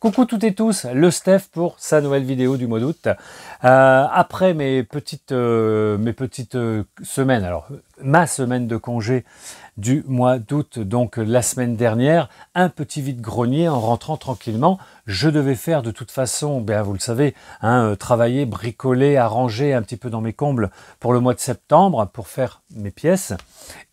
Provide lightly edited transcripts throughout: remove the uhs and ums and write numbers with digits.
Coucou toutes et tous, le Steph pour sa nouvelle vidéo du mois d'août. Après mes petites semaines, alors ma semaine de congé du mois d'août, donc la semaine dernière, un petit vide-grenier en rentrant tranquillement. Je devais faire de toute façon, bien vous le savez, travailler, bricoler, arranger un petit peu dans mes combles pour le mois de septembre, pour faire mes pièces.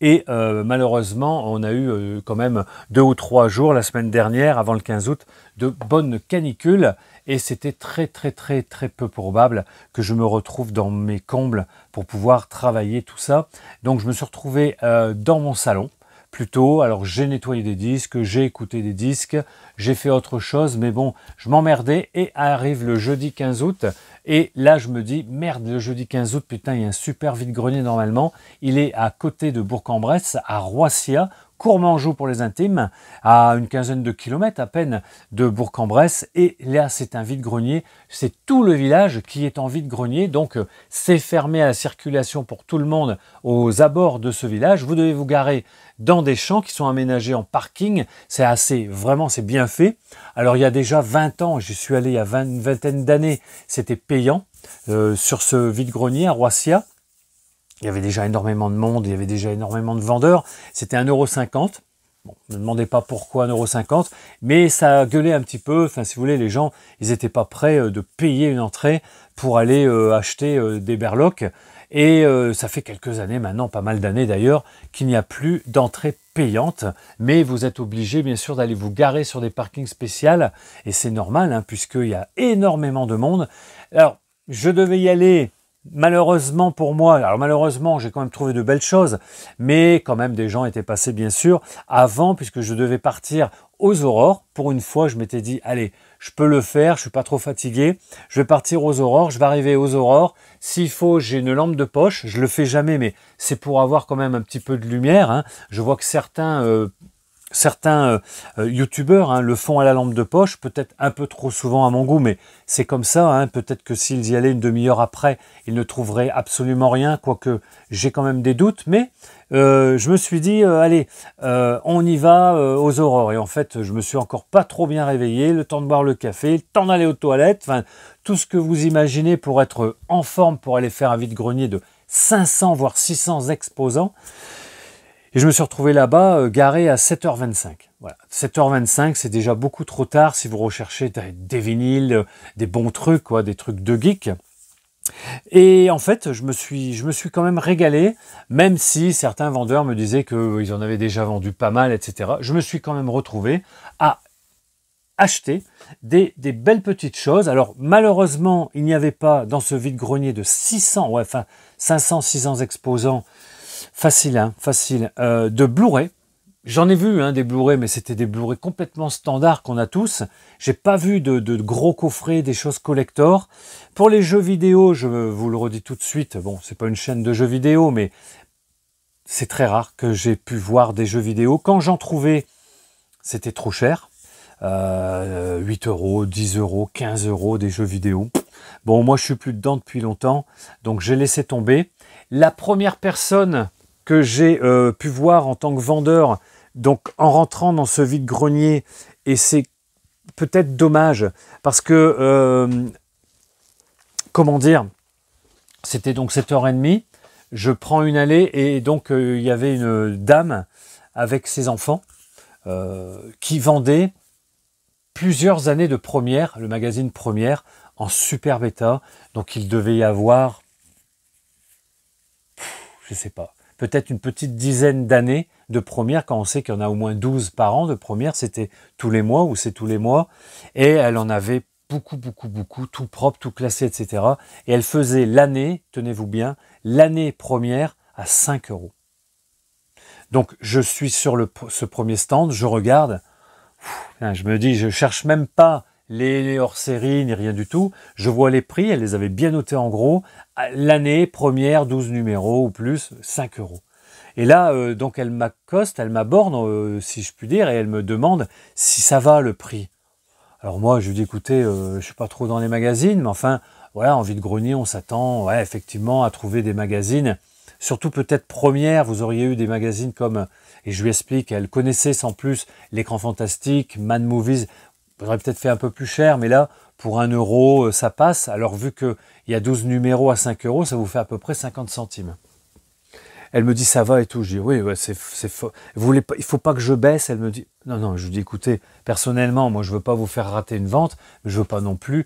Et malheureusement, on a eu quand même 2 ou 3 jours la semaine dernière, avant le 15 août, de bonnes canicules. Et c'était très peu probable que je me retrouve dans mes combles pour pouvoir travailler tout ça. Donc je me suis retrouvé dans mon salon plutôt. Alors j'ai nettoyé des disques, j'ai écouté des disques, j'ai fait autre chose, mais bon, je m'emmerdais et arrive le jeudi 15 août. Et là je me dis, merde, le jeudi 15 août, putain, il y a un super vide-grenier normalement. Il est à côté de Bourg-en-Bresse, à Roissia, Courmanjou pour les intimes, à une quinzaine de kilomètres à peine de Bourg-en-Bresse. Et là, c'est un vide-grenier. C'est tout le village qui est en vide-grenier. Donc, c'est fermé à la circulation pour tout le monde aux abords de ce village. Vous devez vous garer dans des champs qui sont aménagés en parking. C'est vraiment, c'est bien fait. Alors, il y a déjà 20 ans, j'y suis allé il y a une vingtaine d'années, c'était payant sur ce vide-grenier à Roissia. Il y avait déjà énormément de monde, il y avait déjà énormément de vendeurs. C'était 1,50 €. Bon, ne me demandez pas pourquoi 1,50 €, mais ça gueulait un petit peu. Enfin, si vous voulez, les gens, ils n'étaient pas prêts de payer une entrée pour aller acheter des berloques. Et ça fait quelques années maintenant, pas mal d'années d'ailleurs, qu'il n'y a plus d'entrée payante. Mais vous êtes obligé, bien sûr, d'aller vous garer sur des parkings spéciaux. Et c'est normal, puisqu'il y a énormément de monde. Alors, je devais y aller... Malheureusement pour moi, alors malheureusement j'ai quand même trouvé de belles choses, mais quand même des gens étaient passés bien sûr avant, puisque je devais partir aux aurores. Pour une fois je m'étais dit, allez, je peux le faire, je suis pas trop fatigué, je vais partir aux aurores, je vais arriver aux aurores, s'il faut j'ai une lampe de poche, je le fais jamais, mais c'est pour avoir quand même un petit peu de lumière. Je vois que certains youtubeurs le font à la lampe de poche, peut-être un peu trop souvent à mon goût, mais c'est comme ça. Peut-être que s'ils y allaient une demi-heure après, ils ne trouveraient absolument rien, quoique j'ai quand même des doutes. Mais je me suis dit, allez, on y va aux aurores. Et en fait, je me suis encore pas trop bien réveillé, le temps de boire le café, le temps d'aller aux toilettes, enfin, tout ce que vous imaginez pour être en forme, pour aller faire un vide-grenier de 500 voire 600 exposants. Et je me suis retrouvé là-bas, garé à 7h25. Voilà, 7h25, c'est déjà beaucoup trop tard si vous recherchez des vinyles, des bons trucs, quoi, des trucs de geek. Et en fait, je me suis quand même régalé, même si certains vendeurs me disaient qu'ils en avaient déjà vendu pas mal, etc. Je me suis quand même retrouvé à acheter des belles petites choses. Alors malheureusement, il n'y avait pas dans ce vide-grenier de 500, 600 exposants, facile, de Blu-ray. J'en ai vu des Blu-ray, mais c'était des Blu-ray complètement standards qu'on a tous. J'ai pas vu de gros coffrets, des choses collector. Pour les jeux vidéo, je vous le redis tout de suite, bon, c'est pas une chaîne de jeux vidéo, mais c'est très rare que j'ai pu voir des jeux vidéo. Quand j'en trouvais, c'était trop cher. 8 €, 10 €, 15 € des jeux vidéo. Bon, moi je suis plus dedans depuis longtemps, donc j'ai laissé tomber. La première personne que j'ai pu voir en tant que vendeur, donc en rentrant dans ce vide-grenier, et c'est peut-être dommage, parce que, comment dire, c'était donc 7h30, je prends une allée, et donc il y avait une dame avec ses enfants qui vendait plusieurs années de Première, le magazine Première, en super bêta. Donc il devait y avoir, je sais pas, peut-être une petite dizaine d'années de Première, quand on sait qu'il y en a au moins 12 par an de Première, c'était tous les mois, ou c'est tous les mois, et elle en avait beaucoup, tout propre, tout classé, etc. Et elle faisait l'année, tenez-vous bien, l'année Première à 5 €. Donc je suis sur ce premier stand, je regarde, je me dis, je cherche même pas les hors-série ni rien du tout. Je vois les prix, elle les avait bien notés en gros. L'année Première, 12 numéros ou plus, 5 €. Et là, donc elle m'accoste, elle m'aborde, si je puis dire, et elle me demande si ça va le prix. Alors moi, je lui dis, écoutez, je suis pas trop dans les magazines, mais enfin, voilà, en vide-grenier, on s'attend, ouais, effectivement, à trouver des magazines. Surtout peut-être Première, vous auriez eu des magazines comme, et je lui explique, elle connaissait sans plus l'Écran Fantastique, Mad Movies. J'aurais peut-être fait un peu plus cher, mais là, pour 1 euro, ça passe. Alors, vu qu'il y a 12 numéros à 5 euros, ça vous fait à peu près 50 centimes. Elle me dit ça va et tout. Je dis oui, ouais, c'est faux. Vous voulez pas, il faut pas que je baisse. Elle me dit non, non. Je lui dis écoutez, personnellement, moi je veux pas vous faire rater une vente, mais je veux pas non plus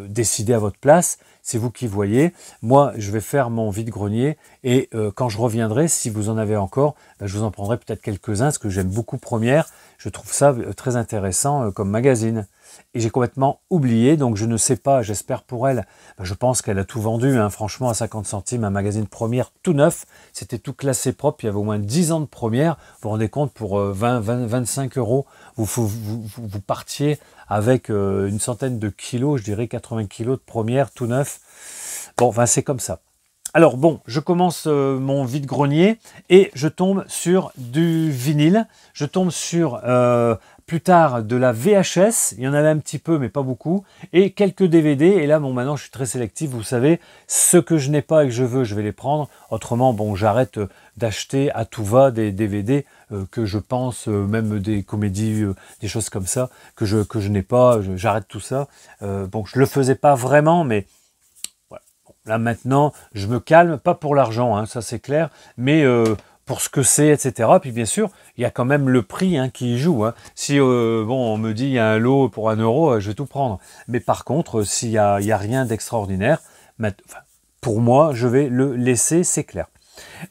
décider à votre place. C'est vous qui voyez. Moi, je vais faire mon vide-grenier et quand je reviendrai, si vous en avez encore, ben, je vous en prendrai peut-être quelques-uns parce que j'aime beaucoup Première. Je trouve ça très intéressant comme magazine. Et j'ai complètement oublié, donc je ne sais pas, j'espère pour elle, je pense qu'elle a tout vendu, hein, franchement à 50 centimes, un magazine Première tout neuf, c'était tout classé propre, il y avait au moins 10 ans de Première, vous vous rendez compte, pour 25 euros, vous partiez avec une centaine de kilos, je dirais 80 kilos de Première tout neuf. Bon, enfin c'est comme ça. Alors bon, je commence mon vide-grenier et je tombe sur du vinyle, je tombe sur plus tard de la VHS, il y en avait un petit peu mais pas beaucoup, et quelques DVD, et là bon maintenant je suis très sélectif, vous savez, ce que je n'ai pas et que je veux, je vais les prendre, autrement bon j'arrête d'acheter à tout va des DVD que je pense, même des comédies, des choses comme ça, que je n'ai pas, j'arrête tout ça. Bon je le faisais pas vraiment, mais là maintenant, je me calme, pas pour l'argent, hein, ça c'est clair, mais pour ce que c'est, etc. Puis bien sûr, il y a quand même le prix hein, qui y joue. Hein. Si bon, on me dit il y a un lot pour 1 euro, je vais tout prendre. Mais par contre, s'il y a rien d'extraordinaire, pour moi, je vais le laisser, c'est clair.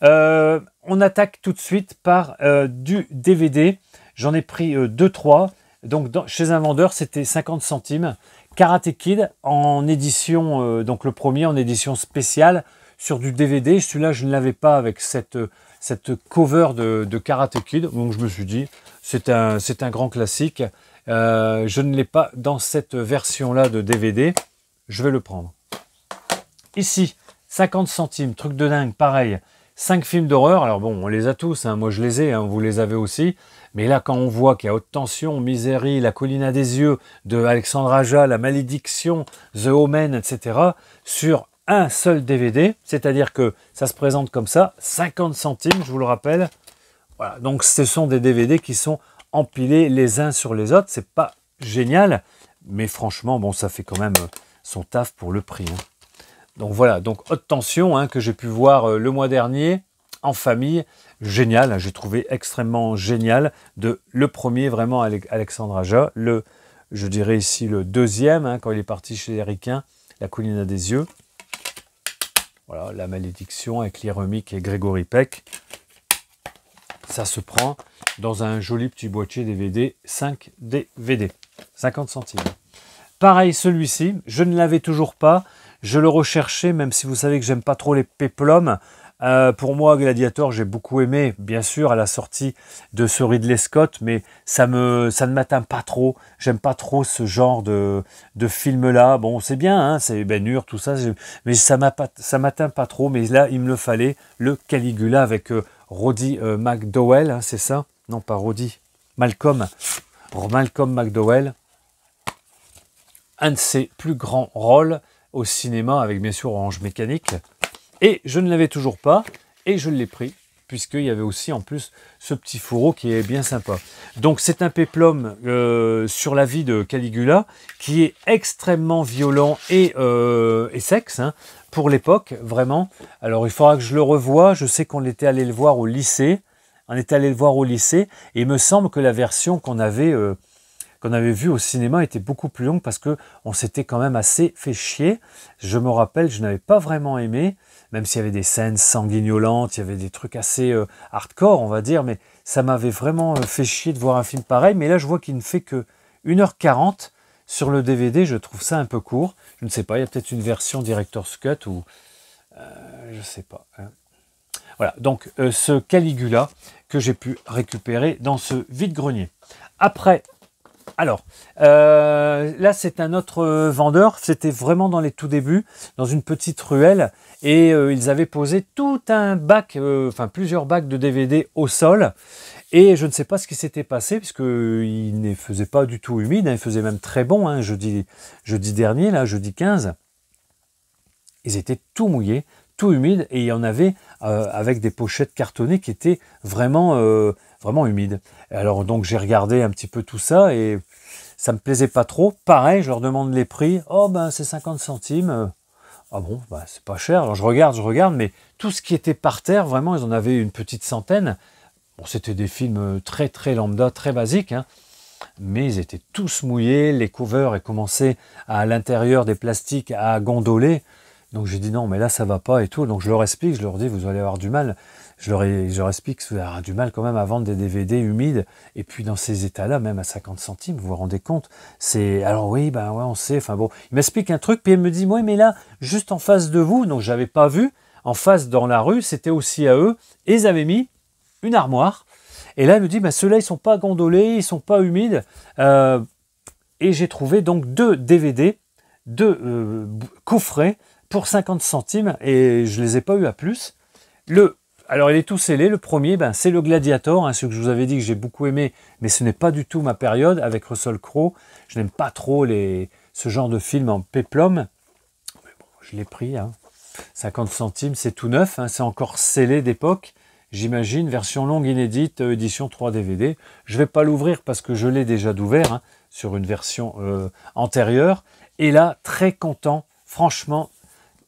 On attaque tout de suite par du DVD. J'en ai pris 2-3. Donc chez un vendeur, c'était 50 centimes. Karate Kid en édition, donc le premier en édition spéciale sur du DVD. Celui-là, je ne l'avais pas avec cette cover de Karate Kid. Donc je me suis dit, c'est un grand classique. Je ne l'ai pas dans cette version-là de DVD. Je vais le prendre. Ici, 50 centimes, truc de dingue, pareil. 5 films d'horreur. Alors bon, on les a tous, hein. Moi je les ai, hein. Vous les avez aussi. Mais là, quand on voit qu'il y a Haute Tension, Misery, La Colline à des yeux, de Alexandre Aja, La Malédiction, The Omen, etc., sur un seul DVD, c'est-à-dire que ça se présente comme ça, 50 centimes, je vous le rappelle. Voilà, donc ce sont des DVD qui sont empilés les uns sur les autres. C'est pas génial, mais franchement, bon, ça fait quand même son taf pour le prix. Hein. Donc voilà, donc Haute Tension, hein, que j'ai pu voir le mois dernier, en famille, génial, j'ai trouvé extrêmement génial, le premier vraiment Alexandre Aja, je dirais ici le deuxième, hein, quand il est parti chez les Ricains, La Colline à des yeux, voilà, La Malédiction avec Lieremic et Grégory Peck, ça se prend dans un joli petit boîtier DVD, 5 DVD, 50 centimes. Pareil celui-ci, je ne l'avais toujours pas, je le recherchais, même si vous savez que j'aime pas trop les péplums. Pour moi, Gladiator, j'ai beaucoup aimé, bien sûr, à la sortie de ce Ridley Scott, mais ça ne m'atteint pas trop. J'aime pas trop ce genre de film-là. Bon, c'est bien, hein, c'est Ben-Hur, tout ça, mais ça m'atteint pas trop. Mais là, il me le fallait, le Caligula avec Roddy McDowell, hein, c'est ça? Non, pas Roddy, Malcolm McDowell. Un de ses plus grands rôles au cinéma, avec bien sûr Orange Mécanique. Et je ne l'avais toujours pas, et je l'ai pris, puisqu'il y avait aussi en plus ce petit fourreau qui est bien sympa. Donc c'est un péplum sur la vie de Caligula, qui est extrêmement violent et sexe, hein, pour l'époque, vraiment. Alors il faudra que je le revoie, je sais qu'on était allé le voir au lycée, et il me semble que la version qu'on avait vue au cinéma était beaucoup plus longue, parce que on s'était quand même assez fait chier. Je me rappelle, je n'avais pas vraiment aimé, même s'il y avait des scènes sanguignolantes, il y avait des trucs assez hardcore, on va dire, mais ça m'avait vraiment fait chier de voir un film pareil. Mais là, je vois qu'il ne fait que 1h40 sur le DVD, je trouve ça un peu court. Je ne sais pas, il y a peut-être une version Director's Cut ou... je ne sais pas. Hein. Voilà, donc ce Caligula que j'ai pu récupérer dans ce vide-grenier. Après... Alors, là c'est un autre vendeur, c'était vraiment dans les tout débuts, dans une petite ruelle, et ils avaient posé tout un bac, plusieurs bacs de DVD au sol, et je ne sais pas ce qui s'était passé, puisqu'il ne faisait pas du tout humide, hein, il faisait même très bon, hein, jeudi dernier, là, jeudi 15, ils étaient tout mouillés, tout humides, et il y en avait avec des pochettes cartonnées qui étaient vraiment humides. Alors donc j'ai regardé un petit peu tout ça, et ça me plaisait pas trop. Pareil, je leur demande les prix. Oh ben c'est 50 centimes. Ah bon, bah, c'est pas cher. Alors je regarde, mais tout ce qui était par terre, vraiment, ils en avaient une petite centaine. Bon, c'était des films très très lambda, très basiques, hein, mais ils étaient tous mouillés. Les covers commençaient à l'intérieur des plastiques à gondoler. Donc j'ai dit non, mais là ça va pas et tout. Donc je leur explique, je leur dis vous allez avoir du mal. Je leur explique que vous allez avoir du mal quand même à vendre des DVD humides. Et puis dans ces états-là, même à 50 centimes, vous vous rendez compte. C'est alors oui, ben ouais, on sait. Enfin bon, il m'explique un truc, puis il me dit oui, mais là, juste en face de vous, donc j'avais pas vu, en face dans la rue, c'était aussi à eux, et ils avaient mis une armoire. Et là, il me dit, ben ceux-là, ils sont pas gondolés, ils sont pas humides. Et j'ai trouvé donc 2 DVD, 2 coffrets pour 50 centimes, et je les ai pas eu à plus. Alors il est tout scellé, le premier, ben, c'est le Gladiator, hein, ce que je vous avais dit que j'ai beaucoup aimé, mais ce n'est pas du tout ma période, avec Russell Crowe. Je n'aime pas trop ce genre de film en péplum. Mais bon, je l'ai pris, hein. 50 centimes, c'est tout neuf, hein, c'est encore scellé d'époque. J'imagine, version longue inédite, édition 3 DVD. Je ne vais pas l'ouvrir parce que je l'ai déjà d'ouvert, hein, sur une version antérieure. Et là, très content, franchement.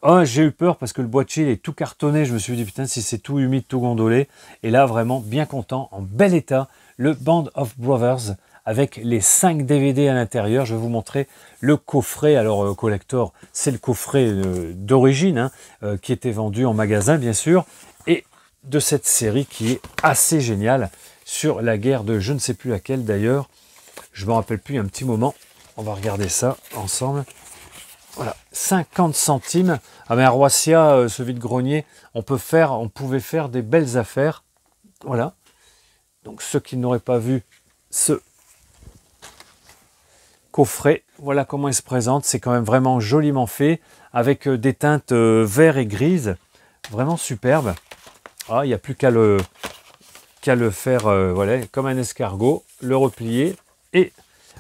Oh, j'ai eu peur parce que le boîtier il est tout cartonné. Je me suis dit, putain, si c'est tout humide, tout gondolé. Et là, vraiment bien content, en bel état, le Band of Brothers avec les 5 DVD à l'intérieur. Je vais vous montrer le coffret. Alors, collector, c'est le coffret d'origine, hein, qui était vendu en magasin, bien sûr. Et de cette série qui est assez géniale sur la guerre de je ne sais plus laquelle d'ailleurs. Je ne me rappelle plus, il y a un petit moment. On va regarder ça ensemble. Voilà, 50 centimes. Ah mais à Roissia, ce vide-grenier, on pouvait faire des belles affaires. Voilà. Donc ceux qui n'auraient pas vu ce coffret, voilà comment il se présente. C'est quand même vraiment joliment fait, avec des teintes vert et grises. Vraiment superbe. Ah, il n'y a plus qu'à le faire voilà, comme un escargot, le replier et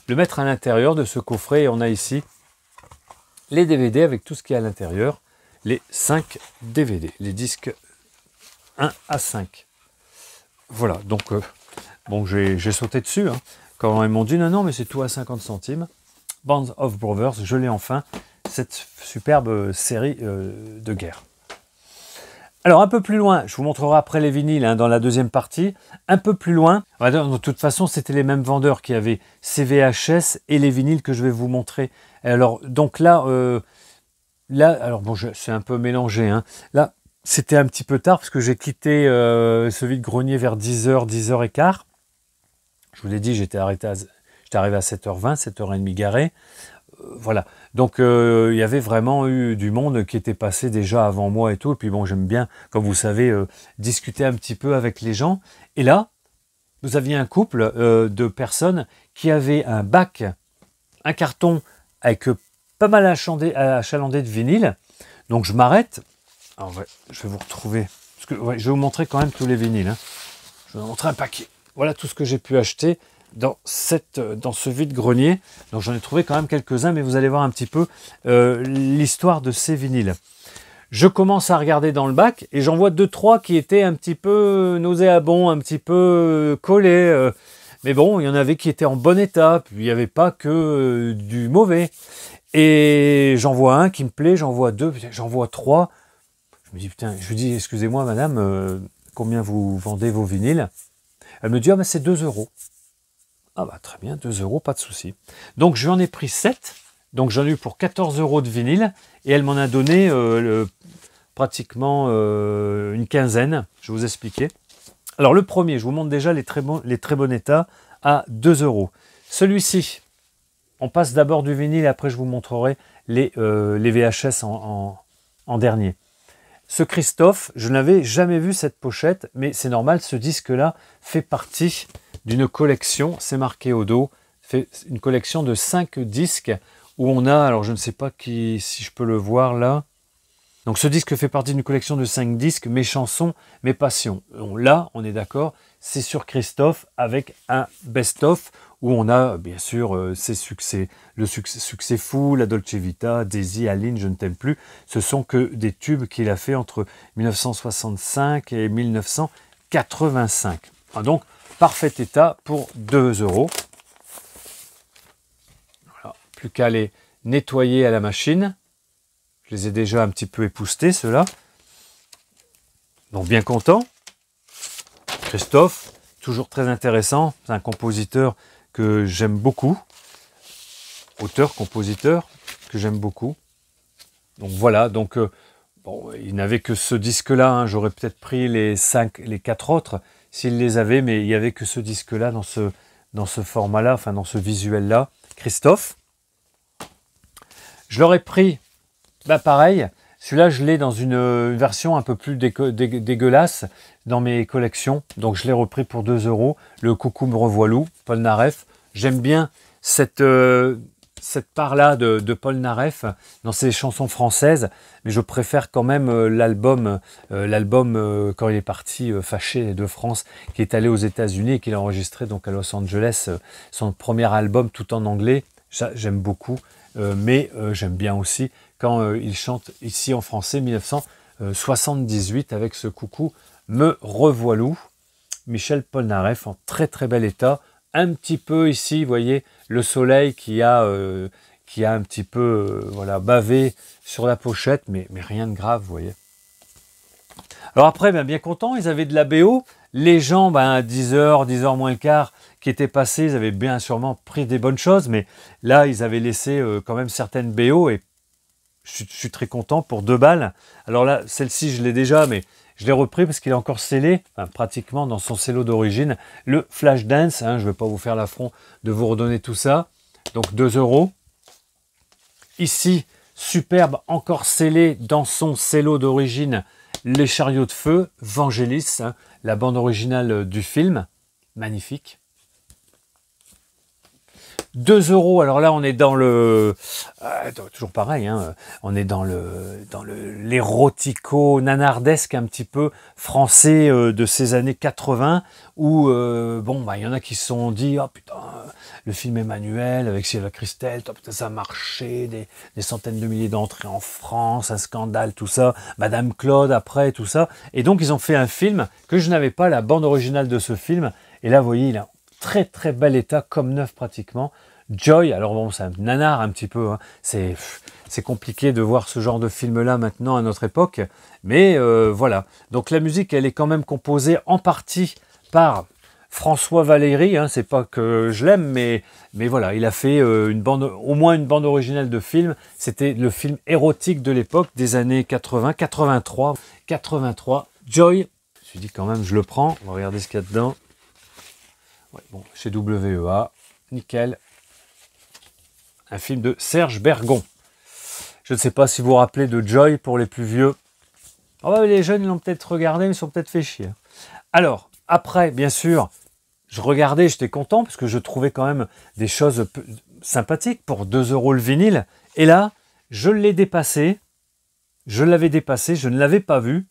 le mettre à l'intérieur de ce coffret. Et on a ici les DVD avec tout ce qui est à l'intérieur, les 5 DVD, les disques 1 à 5. Voilà, donc bon, j'ai sauté dessus, hein, quand ils m'ont dit non, mais c'est tout à 50 centimes. Band of Brothers, je l'ai enfin, cette superbe série de guerre. Alors un peu plus loin, je vous montrerai après les vinyles, hein, dans la deuxième partie, un peu plus loin, de toute façon c'était les mêmes vendeurs qui avaient ces VHS et les vinyles que je vais vous montrer. Alors donc là, alors bon, c'est un peu mélangé, hein. Là c'était un petit peu tard parce que j'ai quitté ce vide-grenier vers 10h, 10h15. Je vous l'ai dit, j'étais arrivé à 7h20, 7h30 garé. Voilà, donc il y avait vraiment eu du monde qui était passé déjà avant moi et tout, et puis bon, j'aime bien, comme vous savez, discuter un petit peu avec les gens. Et là, vous aviez un couple de personnes qui avaient un bac, un carton avec pas mal achalandé de vinyle. Donc je m'arrête. Alors ouais, je vais vous retrouver, parce que ouais, je vais vous montrer quand même tous les vinyles, hein. Je vais vous montrer un paquet. Voilà tout ce que j'ai pu acheter dans ce vide-grenier. Donc j'en ai trouvé quand même quelques-uns, mais vous allez voir un petit peu l'histoire de ces vinyles. Je commence à regarder dans le bac et j'en vois 2-3 qui étaient un petit peu nauséabonds, un petit peu collés. Mais bon, il y en avait qui étaient en bon état, puis il n'y avait pas que du mauvais. Et j'en vois un qui me plaît, j'en vois 2, j'en vois 3. Je me dis, putain, je lui dis, excusez-moi madame, combien vous vendez vos vinyles? Elle me dit, ah ben c'est 2 €. Ah bah très bien, 2 €, pas de souci. Donc j'en ai pris 7, donc j'en ai eu pour 14 € de vinyle, et elle m'en a donné pratiquement une quinzaine, je vais vous expliquer. Alors le premier, je vous montre déjà les très bons états, à 2 €. Celui-ci, on passe d'abord du vinyle, et après je vous montrerai les VHS en dernier. Ce Christophe, je n'avais jamais vu cette pochette, mais c'est normal, ce disque-là fait partie d'une collection, c'est marqué au dos, fait une collection de 5 disques où on a, alors je ne sais pas si je peux le voir là. Donc ce disque fait partie d'une collection de 5 disques, mes chansons, mes passions. Là, on est d'accord, c'est sur Christophe avec un best-of où on a bien sûr ses succès, le succès fou, la Dolce Vita, Daisy, Aline, je ne t'aime plus. Ce sont que des tubes qu'il a fait entre 1965 et 1985. Donc, parfait état pour 2 €. plus qu'à les nettoyer à la machine. Je les ai déjà un petit peu époussetés, ceux-là. Donc bien content. Christophe, toujours très intéressant. C'est un compositeur que j'aime beaucoup. Auteur-compositeur que j'aime beaucoup. Donc voilà, donc bon, il n'avait que ce disque-là. Hein. J'aurais peut-être pris les 4 autres s'il les avait, mais il n'y avait que ce disque-là dans ce format-là, enfin dans ce visuel-là. Christophe. Je l'aurais pris, bah pareil. Celui-là, je l'ai dans une version un peu plus dégueulasse dans mes collections. Donc, je l'ai repris pour 2 €. Le Coucou me revoilou, Paul Naref. J'aime bien cette part-là de Paul Naref dans ses chansons françaises. Mais je préfère quand même l'album quand il est parti fâché de France, qui est allé aux États-Unis et qu'il a enregistré donc à Los Angeles, son premier album tout en anglais. J'aime beaucoup. Mais j'aime bien aussi quand il chante ici en français 1978 avec ce Coucou me revoilou. Michel Polnareff en très très bel état. Un petit peu ici, vous voyez, le soleil qui a un petit peu voilà, bavé sur la pochette, mais rien de grave, vous voyez. Alors après, bien content, ils avaient de la BO. Les gens, à 10h, 10h moins le quart, qui étaient passés, ils avaient bien sûrement pris des bonnes choses, mais là, ils avaient laissé quand même certaines BO, et je suis très content pour 2 balles. Alors là, celle-ci, je l'ai déjà, mais je l'ai repris parce qu'il est encore scellé, enfin, pratiquement dans son cello d'origine, le Flashdance. Hein, je ne vais pas vous faire l'affront de vous redonner tout ça. Donc 2 €. Ici, superbe, encore scellé dans son cello d'origine, Les Chariots de Feu, Vangelis, hein, la bande originale du film. Magnifique. 2 €, alors là on est dans le toujours pareil, hein, on est dans l'érotico nanardesque un petit peu français de ces années 80 où il y en a qui se sont dit oh putain le film Emmanuel avec Sylvia Christel, putain, ça a marché, des centaines de milliers d'entrées en France, un scandale, tout ça, Madame Claude après, tout ça, et donc ils ont fait un film que je n'avais pas la bande originale de ce film, et là vous voyez il a très très bel état, comme neuf pratiquement. Joy, alors bon, c'est un nanar un petit peu, hein. C'est compliqué de voir ce genre de film-là maintenant à notre époque, mais voilà. Donc la musique, elle est quand même composée en partie par François Valéry, hein. C'est pas que je l'aime, mais voilà, il a fait au moins une bande originale de film. C'était le film érotique de l'époque, des années 80, 83, Joy. Je me suis dit quand même, je le prends, on va regarder ce qu'il y a dedans. Ouais, bon, chez WEA, nickel. Un film de Serge Bergon. Je ne sais pas si vous vous rappelez de Joy pour les plus vieux. Oh bah, les jeunes, ils l'ont peut-être regardé, mais ils sont peut-être fait chier. Alors, après, bien sûr, je regardais, j'étais content, parce que je trouvais quand même des choses sympathiques pour 2 € le vinyle. Et là, je l'ai dépassé. Je l'avais dépassé, je ne l'avais pas vu.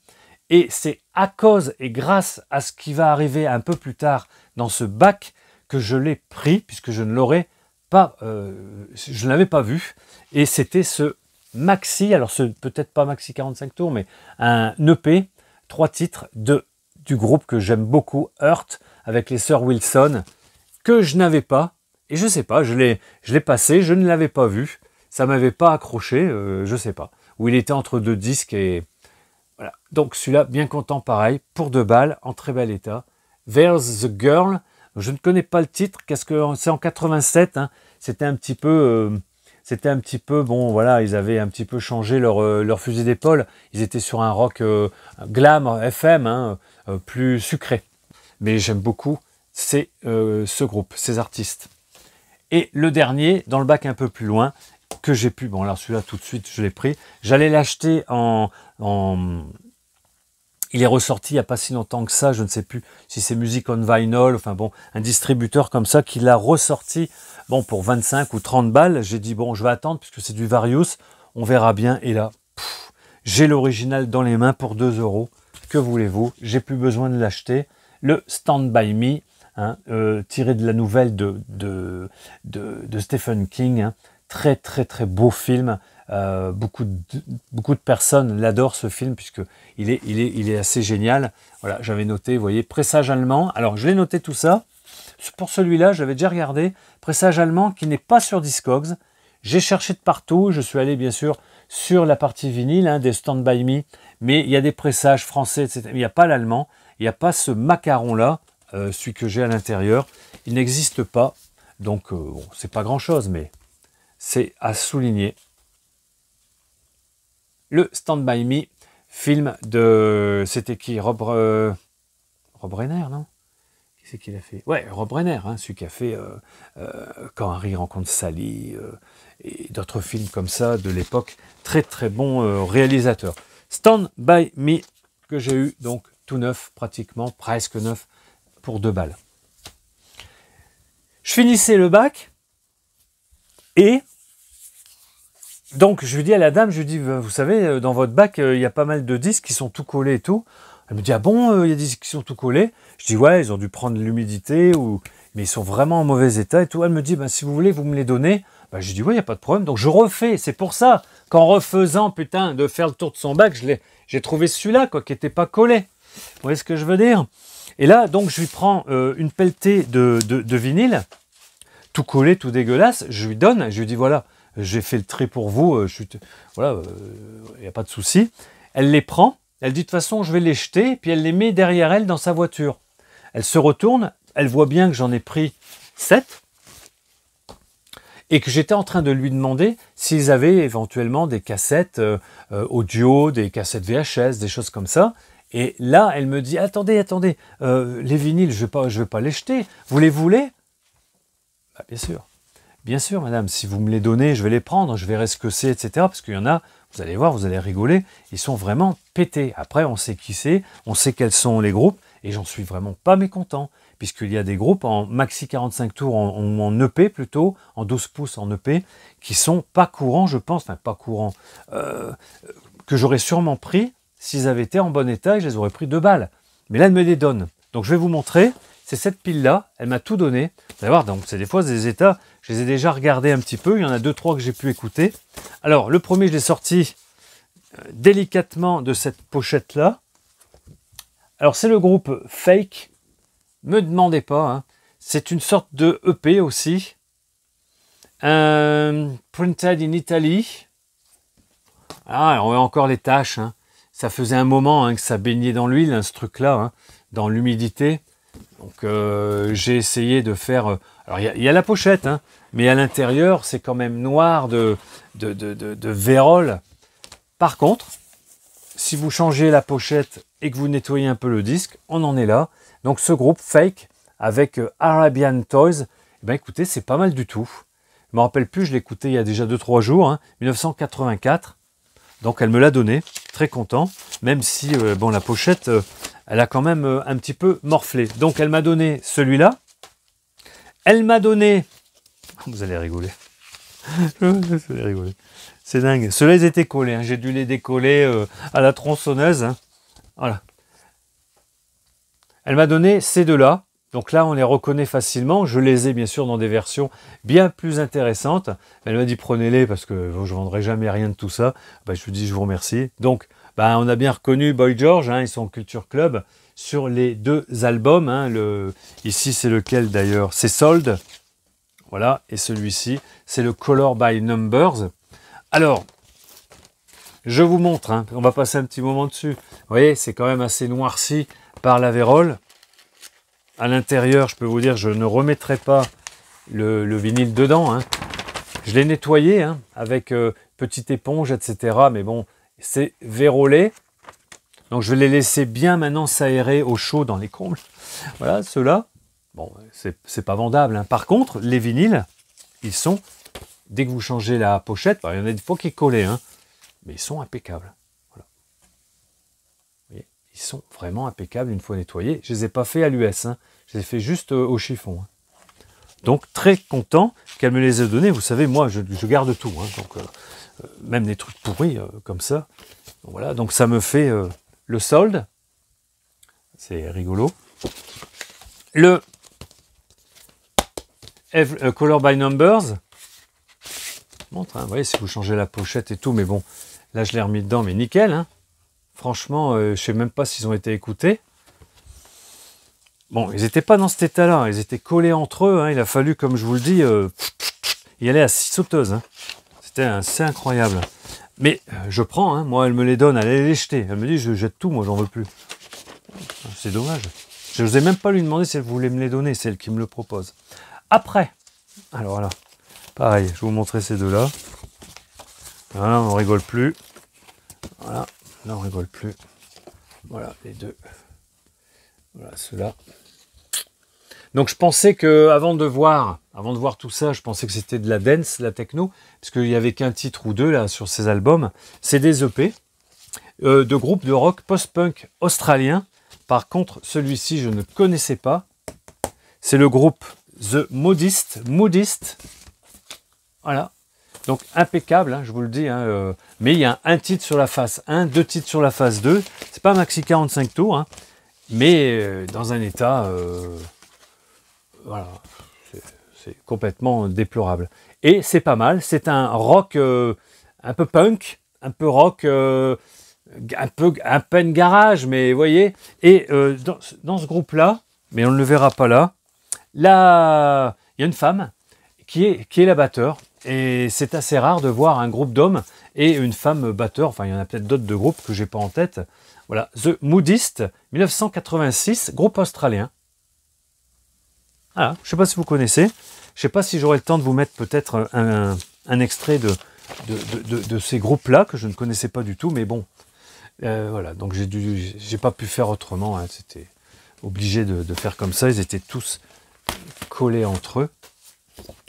Et c'est à cause et grâce à ce qui va arriver un peu plus tard dans ce bac que je l'ai pris, puisque je ne l'aurais pas, je ne l'avais pas vu. Et c'était ce maxi, alors peut-être pas maxi 45 tours, mais un EP, 3 titres du groupe que j'aime beaucoup, Hurt, avec les sœurs Wilson, que je n'avais pas. Et je sais pas, je l'ai passé, je ne l'avais pas vu. Ça m'avait pas accroché, je sais pas. Où il était entre 2 disques et... Voilà. Donc celui-là, bien content, pareil, pour 2 balles, en très bel état. There's the Girl. Je ne connais pas le titre, qu'est-ce que c'est en 87, hein. C'était un petit peu, bon, voilà, ils avaient un petit peu changé leur fusil d'épaule. Ils étaient sur un rock glam FM, hein, plus sucré. Mais j'aime beaucoup ce groupe, ces artistes. Et le dernier, dans le bac un peu plus loin, que j'ai pu, bon alors celui-là tout de suite je l'ai pris, j'allais l'acheter il est ressorti il n'y a pas si longtemps que ça, je ne sais plus si c'est Music on Vinyl, enfin bon, un distributeur comme ça qui l'a ressorti, bon pour 25 ou 30 balles, j'ai dit bon je vais attendre puisque c'est du Various, on verra bien, et là, j'ai l'original dans les mains pour 2 €, que voulez-vous, j'ai plus besoin de l'acheter, le Stand By Me, hein, tiré de la nouvelle de Stephen King, hein. Très très très beau film, beaucoup de personnes l'adorent ce film puisque il est assez génial. Voilà, j'avais noté, vous voyez, Pressage allemand. Alors je l'ai noté tout ça. Pour celui-là, j'avais déjà regardé Pressage allemand qui n'est pas sur Discogs. J'ai cherché de partout, je suis allé bien sûr sur la partie vinyle des Stand By Me, mais il y a des pressages français, etc. Il n'y a pas l'allemand, il n'y a pas ce macaron-là, celui que j'ai à l'intérieur. Il n'existe pas, donc bon, c'est pas grand-chose, mais c'est à souligner. Le Stand By Me, film de... C'était qui? Rob Reiner, non? Qui c'est qu'il a fait? Ouais, Rob Reiner, celui qui a fait Quand Harry rencontre Sally, et d'autres films comme ça de l'époque. Très très bon réalisateur. Stand By Me, que j'ai eu donc tout neuf, pratiquement, presque neuf, pour 2 balles. Je finissais le bac, et donc je lui dis à la dame, je lui dis, vous savez, dans votre bac, il y a pas mal de disques qui sont tout collés et tout. Elle me dit, ah bon, il y a des disques qui sont tout collés? Je dis, ouais, ils ont dû prendre l'humidité, mais ils sont vraiment en mauvais état et tout. Elle me dit, si vous voulez, vous me les donnez. Je dis, ouais, il n'y a pas de problème. Donc je refais, c'est pour ça qu'en refaisant, putain, de faire le tour de son bac, j'ai trouvé celui-là, quoi, qui n'était pas collé. Vous voyez ce que je veux dire? Et là, donc, je lui prends une pelletée de vinyle, tout collé, tout dégueulasse. Je lui donne, je lui dis, voilà, j'ai fait le tri pour vous, voilà, il n'y a pas de souci. Elle les prend, elle dit, de toute façon, je vais les jeter, puis elle les met derrière elle dans sa voiture. Elle se retourne, elle voit bien que j'en ai pris 7, et que j'étais en train de lui demander s'ils avaient éventuellement des cassettes audio, des cassettes VHS, des choses comme ça. Et là, elle me dit, attendez, les vinyles, je vais pas les jeter. Vous les voulez? Bien sûr. Bien sûr, madame, si vous me les donnez, je vais les prendre, je verrai ce que c'est, etc. Parce qu'il y en a, vous allez voir, vous allez rigoler, ils sont vraiment pétés. Après, on sait qui c'est, on sait quels sont les groupes, et j'en suis vraiment pas mécontent. Puisqu'il y a des groupes en maxi 45 tours, en EP plutôt, en 12 pouces en EP, qui sont pas courants, je pense, enfin pas courants, que j'aurais sûrement pris s'ils avaient été en bon état et je les aurais pris 2 balles. Mais là, elle me les donne. Donc je vais vous montrer, c'est cette pile-là, elle m'a tout donné. Vous allez voir, donc c'est des fois des états, je les ai déjà regardés un petit peu, il y en a 2-3 que j'ai pu écouter. Alors, le premier, je l'ai sorti délicatement de cette pochette-là. Alors, c'est le groupe Fake. Me demandez pas, c'est une sorte de EP aussi. Printed in Italy. Ah, on voit encore les taches. Ça faisait un moment que ça baignait dans l'huile, ce truc-là, dans l'humidité. Donc j'ai essayé de faire... alors il y a la pochette, mais à l'intérieur, c'est quand même noir de vérole. Par contre, si vous changez la pochette et que vous nettoyez un peu le disque, on en est là. Donc ce groupe Fake avec Arabian Toys, écoutez, c'est pas mal du tout. Je me rappelle plus, je l'ai écouté il y a déjà 2-3 jours, 1984. Donc elle me l'a donné, très content, même si bon, la pochette, elle a quand même un petit peu morflé. Donc elle m'a donné celui-là. Elle m'a donné... Vous allez rigoler. Vous allez rigoler. C'est dingue. Ceux-là, ils étaient collés. J'ai dû les décoller à la tronçonneuse. Voilà. Elle m'a donné ces deux-là. Donc là, on les reconnaît facilement. Je les ai bien sûr dans des versions bien plus intéressantes. Elle m'a dit prenez-les parce que je ne vendrai jamais rien de tout ça. Je lui dis je vous remercie. Donc, on a bien reconnu Boy George. Ils sont au Culture Club sur les 2 albums. Ici, c'est lequel d'ailleurs? C'est Sold. Voilà. Et celui-ci, c'est le Color by Numbers. Alors, je vous montre. On va passer un petit moment dessus. Vous voyez, c'est quand même assez noirci par la vérole. À l'intérieur, je peux vous dire, je ne remettrai pas le vinyle dedans. Je l'ai nettoyé avec petite éponge, etc. Mais bon, c'est vérolé. Donc je vais les laisser bien maintenant s'aérer au chaud dans les combles. Voilà, ceux-là. Bon, c'est pas vendable. Par contre, les vinyles, ils sont, dès que vous changez la pochette, il y en a des fois qui collent, mais ils sont impeccables. Ils sont vraiment impeccables une fois nettoyés. Je ne les ai pas fait à l'US, je les ai fait juste au chiffon. Donc très content qu'elle me les ait donnés. Vous savez, moi, je garde tout. Donc même des trucs pourris comme ça. Donc, voilà, donc ça me fait le solde. C'est rigolo. Le Color by Numbers. Montre, vous voyez, si vous changez la pochette et tout, mais bon, là je l'ai remis dedans, mais nickel. Franchement, je ne sais même pas s'ils ont été écoutés. Bon, ils n'étaient pas dans cet état-là. Ils étaient collés entre eux. Il a fallu, comme je vous le dis, y aller à 6 sauteuses. Putain, c'est incroyable. Mais je prends, hein, moi elle me les donne, elle allait les jeter. Elle me dit je jette tout, moi j'en veux plus. C'est dommage. Je n'osais même pas lui demander si elle voulait me les donner, c'est elle qui me le propose. Après, alors voilà, pareil, je vais vous montrer ces deux-là. Voilà, on rigole plus. Voilà, là on rigole plus. Voilà, les deux. Voilà, ceux-là. Donc je pensais que avant de voir tout ça, je pensais que c'était de la dance, la techno, parce qu'il n'y avait qu'un titre ou deux là sur ces albums. C'est des EP de groupes de rock post-punk australien. Par contre, celui-ci, je ne connaissais pas. C'est le groupe The Moodist. Voilà. Donc impeccable, hein, je vous le dis. Hein, mais il y a un titre sur la face 1, deux titres sur la face 2. C'est pas maxi 45 tours, hein, mais dans un état... voilà, c'est complètement déplorable. Et c'est pas mal, c'est un rock un peu punk, un peu rock, un peu garage, mais vous voyez. Et dans ce groupe-là, mais on ne le verra pas là, il y a une femme qui est la batteur. Et c'est assez rare de voir un groupe d'hommes et une femme batteur. Enfin, il y en a peut-être d'autres de groupes que j'ai pas en tête. Voilà, The Moodist, 1986, groupe australien. Voilà, je ne sais pas si vous connaissez. Je ne sais pas si j'aurai le temps de vous mettre peut-être un extrait de ces groupes-là que je ne connaissais pas du tout. Mais bon, voilà. Donc j'ai pas pu faire autrement. Hein, c'était obligé de faire comme ça. Ils étaient tous collés entre eux.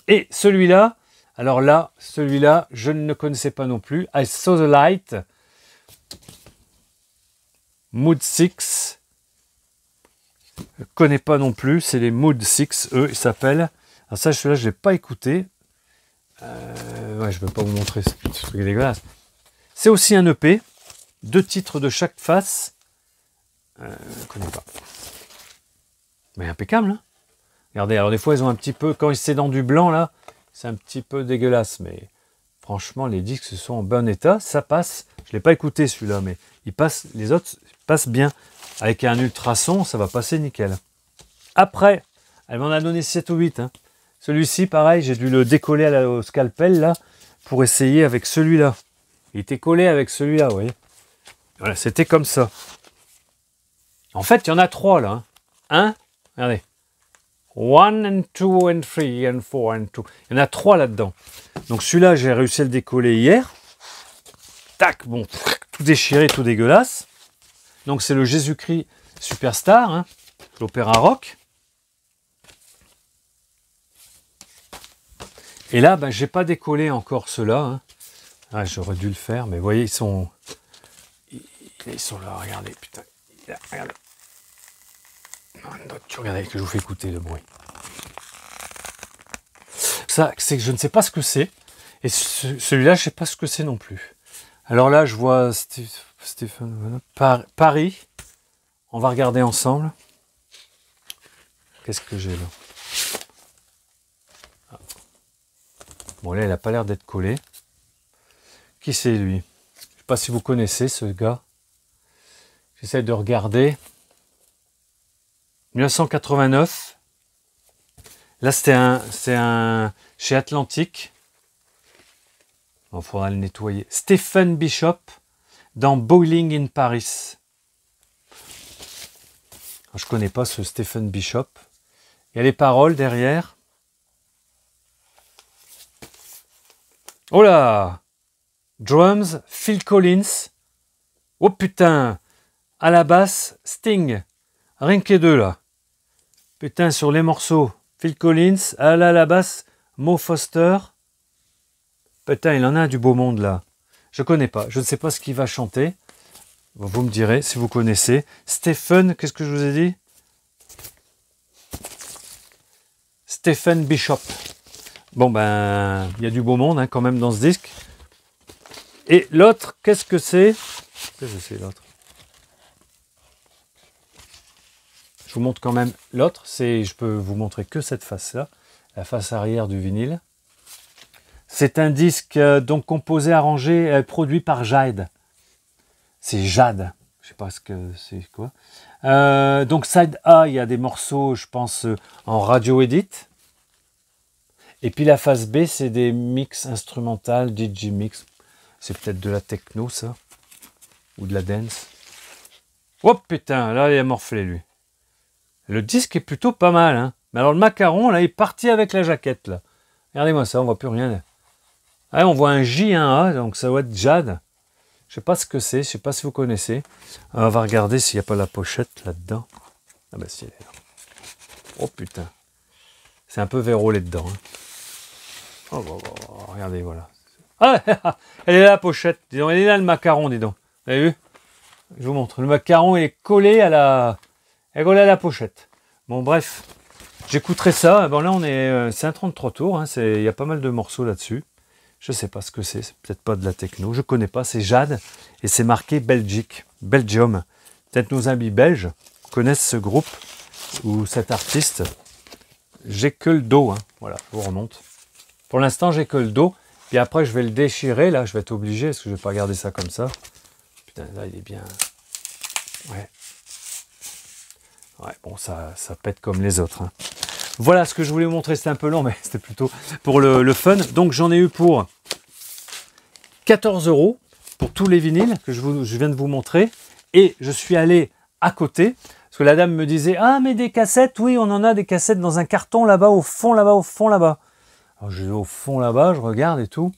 Et celui-là, alors là, celui-là, je ne le connaissais pas non plus. I Saw the Light, Mood 6. Je ne connais pas non plus, c'est les Mood 6, eux, ils s'appellent. Alors ça, celui-là, je ne l'ai pas écouté. Ouais, je ne vais pas vous montrer ce truc dégueulasse. C'est aussi un EP, 2 titres de chaque face. Je ne connais pas. Mais impeccable, hein. Regardez, alors des fois, ils ont un petit peu, quand c'est dans du blanc, là, c'est un petit peu dégueulasse. Mais franchement, les disques sont en bon état, ça passe. Je ne l'ai pas écouté, celui-là, mais il passe, les autres passent bien. Avec un ultrason, ça va passer nickel. Après, elle m'en a donné 7 ou 8. Hein. Celui-ci, pareil, j'ai dû le décoller au scalpel, là, pour essayer avec celui-là. Il était collé avec celui-là, vous voyez. Voilà, c'était comme ça. En fait, il y en a 3, là. Hein. Regardez. 1 and 2 and 3 and 4 and 2. Il y en a 3 là-dedans. Donc celui-là, j'ai réussi à le décoller hier. Tac, bon, tout déchiré, tout dégueulasse. Donc c'est le Jésus-Christ Superstar, hein, l'opéra rock. Et là, ben, j'ai pas décollé encore ceux-là. Hein. Ah, j'aurais dû le faire, mais vous voyez, ils sont là, regardez, putain. Regardez. Regardez que je vous fais écouter le bruit. Ça, c'est que je ne sais pas ce que c'est. Et celui-là, je ne sais pas ce que c'est non plus. Alors là, je vois Stéphane, Paris. On va regarder ensemble. Qu'est-ce que j'ai là? Ah. Bon, là, il n'a pas l'air d'être collé. Qui c'est, lui? Je ne sais pas si vous connaissez ce gars. J'essaie de regarder. 1989. Là, c'est un chez Atlantique. Il faudra le nettoyer. Stephen Bishop dans Boiling in Paris. Je ne connais pas ce Stephen Bishop. Il y a les paroles derrière. Oh là! Drums, Phil Collins. Oh putain! À la basse, Sting. Rien que les deux là. Putain, sur les morceaux, Phil Collins. À la basse, Mo Foster. Putain, il en a du beau monde là. Je connais pas. Je ne sais pas ce qu'il va chanter. Vous me direz si vous connaissez. Stephen, qu'est-ce que je vous ai dit? Stephen Bishop. Bon ben, il y a du beau monde hein, quand même dans ce disque. Et l'autre, qu'est-ce que c'est? Qu'est-ce que c'est l'autre? Je vous montre quand même l'autre. Je peux vous montrer que cette face-là, la face arrière du vinyle. C'est un disque donc composé, arrangé, produit par Jade. C'est Jade. Je sais pas ce que c'est quoi. Donc side A, il y a des morceaux, je pense, en radio edit. Et puis la face B, c'est des mix instrumentales, DJ mix. C'est peut-être de la techno, ça. Ou de la dance. Oh putain, là, il a morflé, lui. Le disque est plutôt pas mal, hein. Mais alors, le macaron, là, il est parti avec la jaquette, là. Regardez-moi ça, on voit plus rien. Ah, on voit un J, un A, donc ça doit être Jade. Je sais pas ce que c'est, je sais pas si vous connaissez. On va regarder s'il n'y a pas la pochette là-dedans. Ah bah si, elle est là. Oh putain. C'est un peu vérolé dedans. Hein. Oh, regardez, voilà. Ah, elle est là la pochette. Dis donc, elle est là le macaron, dis donc. Vous avez vu? Je vous montre. Le macaron il est collé à la, pochette. Bon, bref. J'écouterai ça. Bon, là, c'est un 33 tours. Hein. Il y a pas mal de morceaux là-dessus. Je sais pas ce que c'est. C'est peut-être pas de la techno. Je connais pas. C'est Jade. Et c'est marqué Belgique. Belgium. Peut-être nos amis belges connaissent ce groupe ou cet artiste. J'ai que le dos. Hein. Voilà, je vous remonte. Pour l'instant, j'ai que le dos. Puis après, je vais le déchirer. Là, je vais être obligé parce que je vais pas garder ça comme ça. Putain, là, il est bien. Ouais. Ouais, bon, ça pète comme les autres. Hein. Voilà ce que je voulais vous montrer. C'était un peu long, mais c'était plutôt pour le fun. Donc, j'en ai eu pour 14 € pour tous les vinyles que je viens de vous montrer. Et je suis allé à côté. Parce que la dame me disait, ah, mais des cassettes, oui, on en a des cassettes dans un carton là-bas, au fond, là-bas, au fond, là-bas. Alors, je vais au fond, là-bas, je regarde et tout.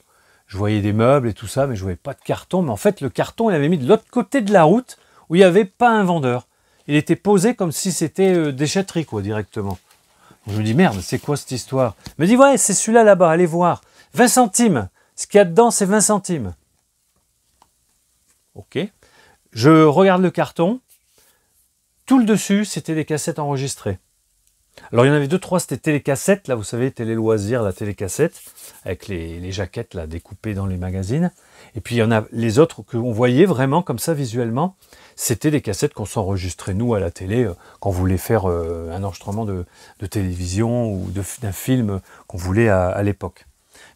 Je voyais des meubles et tout ça, mais je voyais pas de carton. Mais en fait, le carton, il avait mis de l'autre côté de la route où il n'y avait pas un vendeur. Il était posé comme si c'était déchetterie, quoi, directement. Je me dis, merde, c'est quoi cette histoire? Il me dit, ouais, c'est celui-là là-bas, allez voir. 20 centimes. Ce qu'il y a dedans, c'est 20 centimes. Ok. Je regarde le carton. Tout le dessus, c'était des cassettes enregistrées. Alors, il y en avait 2-3, c'était télécassettes, là, vous savez, télé loisirs, la télécassette, avec les jaquettes, là, découpées dans les magazines. Et puis, il y en a les autres qu'on voyait vraiment, comme ça, visuellement. C'était des cassettes qu'on s'enregistrait, nous, à la télé, quand on voulait faire un enregistrement de télévision ou d'un film qu'on voulait à l'époque.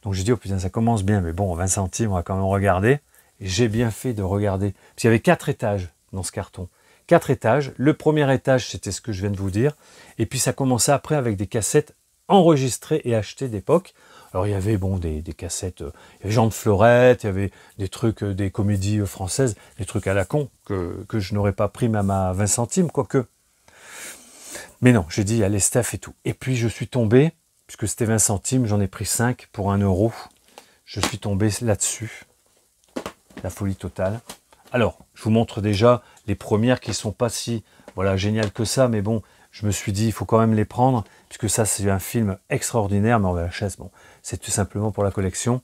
Donc, j'ai dit, oh putain, ça commence bien, mais bon, 20 centimes, on va quand même regarder. Et j'ai bien fait de regarder. Parce qu'il y avait 4 étages dans ce carton. 4 étages. Le premier étage, c'était ce que je viens de vous dire. Et puis ça commençait après avec des cassettes enregistrées et achetées d'époque. Alors il y avait bon des cassettes, il y avait Jean de Fleurette, il y avait des trucs, des comédies françaises, des trucs à la con que je n'aurais pas pris même à 20 centimes, quoique. Mais non, j'ai dit allez Steph et tout. Et puis je suis tombé, puisque c'était 20 centimes, j'en ai pris 5 pour 1 €. Je suis tombé là-dessus. La folie totale. Alors, je vous montre déjà les premières qui ne sont pas si voilà, géniales que ça, mais bon, je me suis dit, il faut quand même les prendre, puisque ça, c'est un film extraordinaire, mais en VHS, bon, c'est tout simplement pour la collection.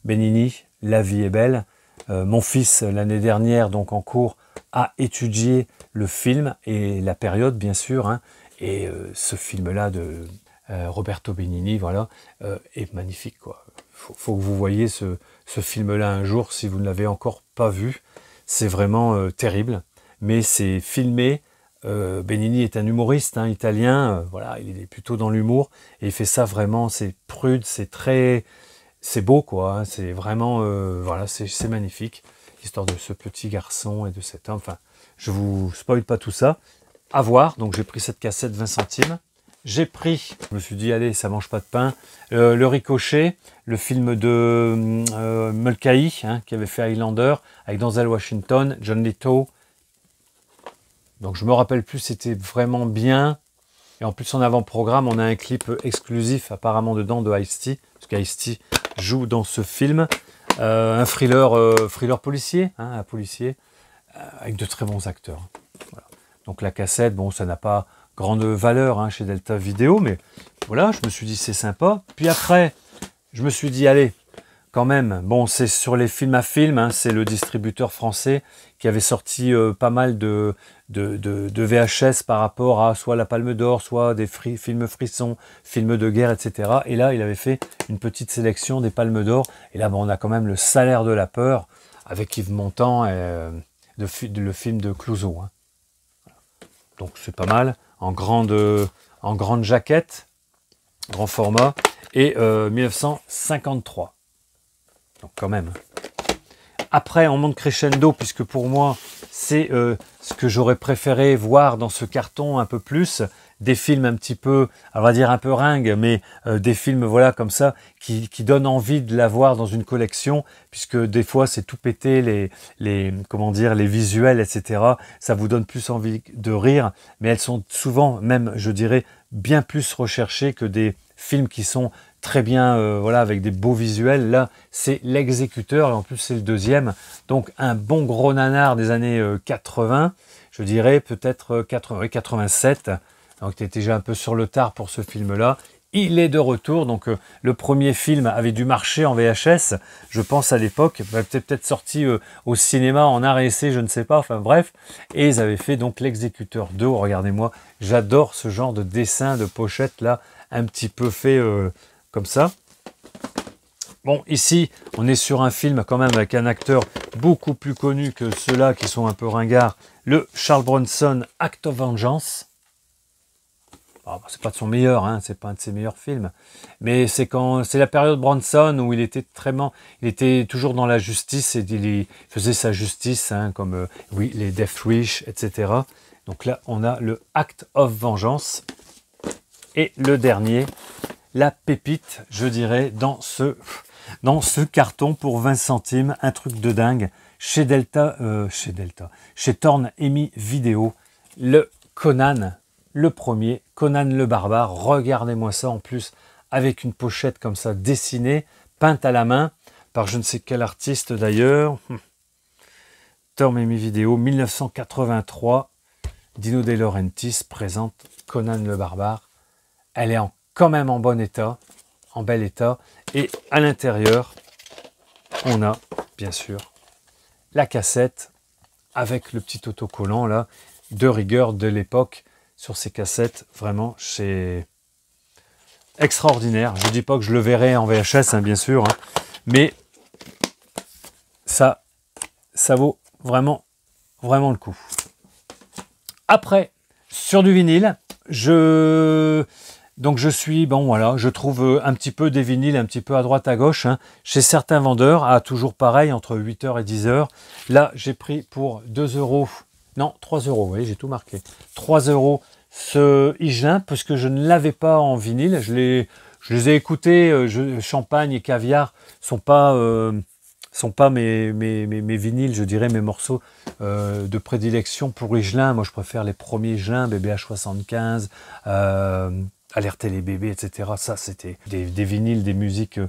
Benigni, La vie est belle. Mon fils, l'année dernière, donc en cours, a étudié le film et la période, bien sûr, hein, et ce film-là de Roberto Benigni, voilà, est magnifique, quoi. Faut que vous voyez ce film-là un jour, si vous ne l'avez encore pas vu. C'est vraiment terrible, mais c'est filmé. Benigni est un humoriste hein, italien, voilà, il est plutôt dans l'humour, et il fait ça vraiment, c'est prude, c'est beau, quoi. Hein, c'est vraiment, voilà, c'est magnifique. L'histoire de ce petit garçon et de cet homme, enfin, je vous spoil pas tout ça. À voir, donc j'ai pris cette cassette 20 centimes. J'ai pris, je me suis dit, allez, ça mange pas de pain, Le Ricochet, le film de Mulcahy, hein, qui avait fait Highlander, avec Denzel Washington, John Lithgow. Donc je me rappelle plus, c'était vraiment bien. Et en plus, en avant-programme, on a un clip exclusif, apparemment, dedans, de Ice-T, parce qu'Ice-T joue dans ce film. Un thriller policier, hein, un policier, avec de très bons acteurs. Voilà. Donc la cassette, bon, ça n'a pas grande valeur hein, chez Delta Vidéo, mais voilà, je me suis dit c'est sympa. Puis après, je me suis dit allez, quand même, bon c'est sur les films à film, hein, c'est le distributeur français qui avait sorti pas mal de VHS par rapport à soit la Palme d'Or, soit des films frissons, films de guerre, etc. Et là, il avait fait une petite sélection des Palmes d'Or. Et là, bon, on a quand même le Salaire de la peur avec Yves Montand et le film de Clouseau. Hein. Donc c'est pas mal. En grande jaquette, grand format, et 1953. Donc quand même. Après, on monte crescendo, puisque pour moi, c'est ce que j'aurais préféré voir dans ce carton un peu plus. des films un petit peu, on va dire un peu ringues, mais des films voilà comme ça qui donnent envie de l'avoir dans une collection, puisque des fois c'est tout pété, comment dire, les visuels, etc. Ça vous donne plus envie de rire, mais elles sont souvent même, je dirais, bien plus recherchées que des films qui sont très bien, voilà, avec des beaux visuels. Là, c'est L'Exécuteur, et en plus c'est le deuxième, donc un bon gros nanar des années 80, je dirais peut-être 87, donc tu étais déjà un peu sur le tard pour ce film-là. Il est de retour, donc le premier film avait dû marcher en VHS, je pense à l'époque, peut-être sorti au cinéma en art et essai, je ne sais pas, enfin bref, et ils avaient fait donc L'Exécuteur 2, regardez-moi, j'adore ce genre de dessin, de pochette là, un petit peu fait comme ça. Bon, ici, on est sur un film quand même avec un acteur beaucoup plus connu que ceux-là qui sont un peu ringards, le Charles Bronson, Act of Vengeance. Oh, c'est pas de son meilleur, hein, c'est pas un de ses meilleurs films, mais c'est la période Bronson où il était toujours dans la justice et il faisait sa justice, hein, comme oui, les Death Wish, etc. Donc là, on a le Act of Vengeance et le dernier, la pépite, je dirais, dans ce carton pour 20 centimes, un truc de dingue, chez Thorn Emi Vidéo, le Conan, le premier, Conan le Barbare. Regardez-moi ça en plus, avec une pochette comme ça, dessinée, peinte à la main, par je ne sais quel artiste d'ailleurs. Thorn Emi Vidéo, 1983, Dino De Laurentiis présente Conan le Barbare. Elle est quand même en bon état, en bel état. Et à l'intérieur, on a, bien sûr, la cassette avec le petit autocollant là, de rigueur de l'époque sur ces cassettes. Vraiment, c'est extraordinaire. Je ne dis pas que je le verrai en VHS, hein, bien sûr, hein, mais ça vaut vraiment, vraiment le coup. Après, sur du vinyle, donc je suis, bon voilà, je trouve un petit peu des vinyles un petit peu à droite à gauche, hein, chez certains vendeurs, toujours pareil, entre 8h et 10h. Là, j'ai pris pour 2 €, non, 3 €, vous voyez, j'ai tout marqué. 3 € ce Higelin, parce que je ne l'avais pas en vinyle, je les ai écoutés, Champagne et Caviar sont pas mes vinyles, je dirais, mes morceaux de prédilection pour Higelin. Moi, je préfère les premiers Higelin, BBH75, Alerter les bébés, etc. Ça, c'était des vinyles, des musiques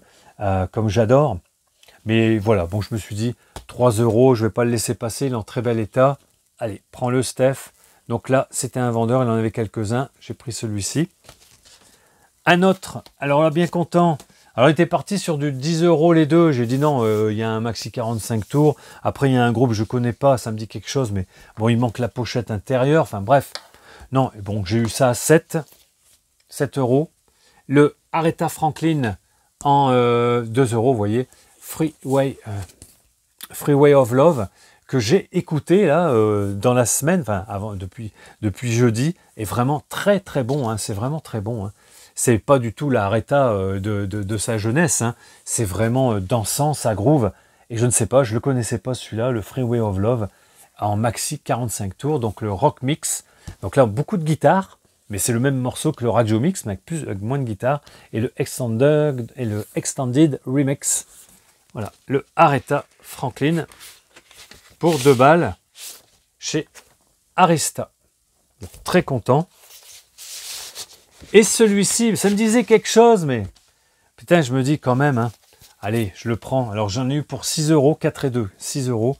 comme j'adore. Mais voilà, bon, je me suis dit, 3 €, je ne vais pas le laisser passer, il est en très bel état. Allez, prends-le, Steph. Donc là, c'était un vendeur, il en avait quelques-uns. J'ai pris celui-ci. Un autre, alors là, bien content. Alors, il était parti sur du 10 € les deux. J'ai dit non, il y a un maxi 45 tours. Après, il y a un groupe, je ne connais pas, ça me dit quelque chose, mais bon, il manque la pochette intérieure. Enfin, bref. Non, bon, j'ai eu ça à 7 €. Le Aretha Franklin en 2 €, vous voyez. Freeway of Love, que j'ai écouté là dans la semaine, enfin avant, depuis jeudi, est vraiment très très bon, hein, c'est vraiment très bon. Hein. C'est pas du tout la Aretha de sa jeunesse, hein. C'est vraiment dansant, ça groove. Et je ne sais pas, je le connaissais pas celui-là, le Freeway of Love, en maxi 45 tours, donc le rock mix. Donc là, beaucoup de guitare, mais c'est le même morceau que le radio mix, mais avec moins de guitare, et le extended remix. Voilà, le Aretha Franklin pour 2 balles chez Arista. Très content. Et celui-ci, ça me disait quelque chose, mais putain, je me dis quand même, hein, allez, je le prends. Alors j'en ai eu pour 6 €, 4 et 2, 6 €.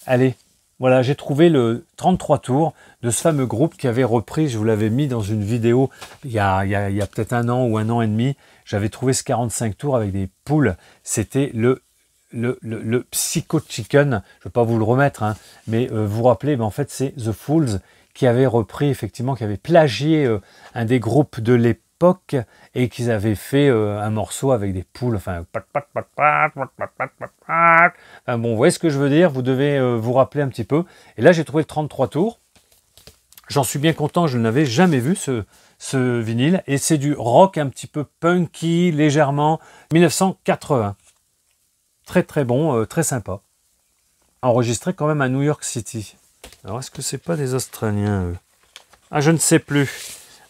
Allez, voilà, j'ai trouvé le 33 tours de ce fameux groupe qui avait repris, je vous l'avais mis dans une vidéo il y a peut-être 1 an ou 1 an et demi. J'avais trouvé ce 45 tours avec des poules. C'était le Psycho Chicken. Je ne vais pas vous le remettre, hein, mais vous vous rappelez, en fait, c'est The Fools qui avait repris, effectivement, qui avait plagié un des groupes de l'époque et qu'ils avaient fait un morceau avec des poules, enfin, bon, vous voyez ce que je veux dire, vous devez vous rappeler un petit peu. Et là, j'ai trouvé le 33 tours. J'en suis bien content, je n'avais jamais vu ce vinyle. Et c'est du rock un petit peu punky, légèrement, 1980. Très très bon, très sympa. Enregistré quand même à New York City. Alors, est-ce que c'est pas des Australiens, eux? Ah, je ne sais plus.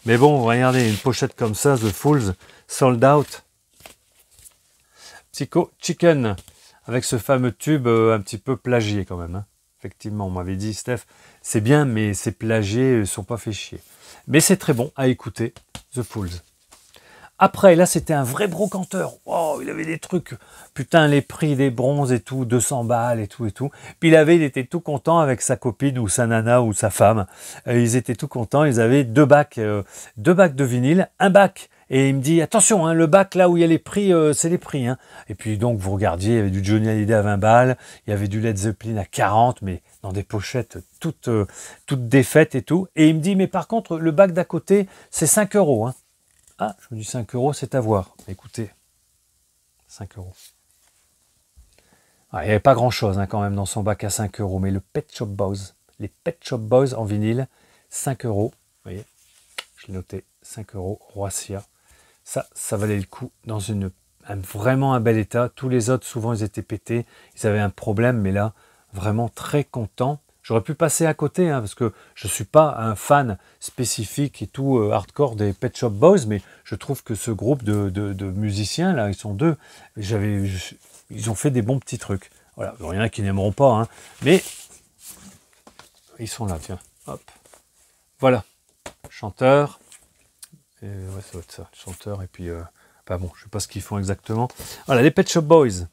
Mais bon, regardez, une pochette comme ça, The Fools, sold out. Psycho Chicken, avec ce fameux tube un petit peu plagié quand même. Hein. Effectivement, on m'avait dit, Steph, c'est bien, mais c'est plagié, ils ne sont pas fait chier. Mais c'est très bon à écouter, The Fools. Après, là, c'était un vrai brocanteur. Oh, il avait des trucs, putain, les prix des bronzes et tout, 200 balles et tout et tout. Puis il était tout content avec sa copine ou sa nana ou sa femme. Ils étaient tout contents, ils avaient deux bacs de vinyle, un bac. Et il me dit, attention, hein, le bac là où il y a les prix, c'est les prix. Hein. Et puis donc, vous regardiez, il y avait du Johnny Hallyday à 20 balles, il y avait du Led Zeppelin à 40, mais dans des pochettes toutes défaites et tout. Et il me dit, mais par contre, le bac d'à côté, c'est 5 euros. Hein. Ah, je me dis 5 euros, c'est à voir. Écoutez, 5 euros. Ah, il n'y avait pas grand-chose hein, quand même dans son bac à 5 euros, mais le Pet Shop Boys, les Pet Shop Boys en vinyle, 5 euros. Vous voyez, je l'ai noté, 5 euros, Roissia. Ça valait le coup dans vraiment un bel état. Tous les autres, souvent, ils étaient pétés. Ils avaient un problème, mais là, vraiment très content. J'aurais pu passer à côté, hein, parce que je ne suis pas un fan spécifique et tout hardcore des Pet Shop Boys, mais je trouve que ce groupe de musiciens, là, ils sont deux, ils ont fait des bons petits trucs. Voilà, il y en a qui n'aimeront pas, hein, mais ils sont là, tiens, hop. Voilà, chanteur, ouais, ça va être ça, chanteur, et puis, bah bon, je ne sais pas ce qu'ils font exactement. Voilà, les Pet Shop Boys,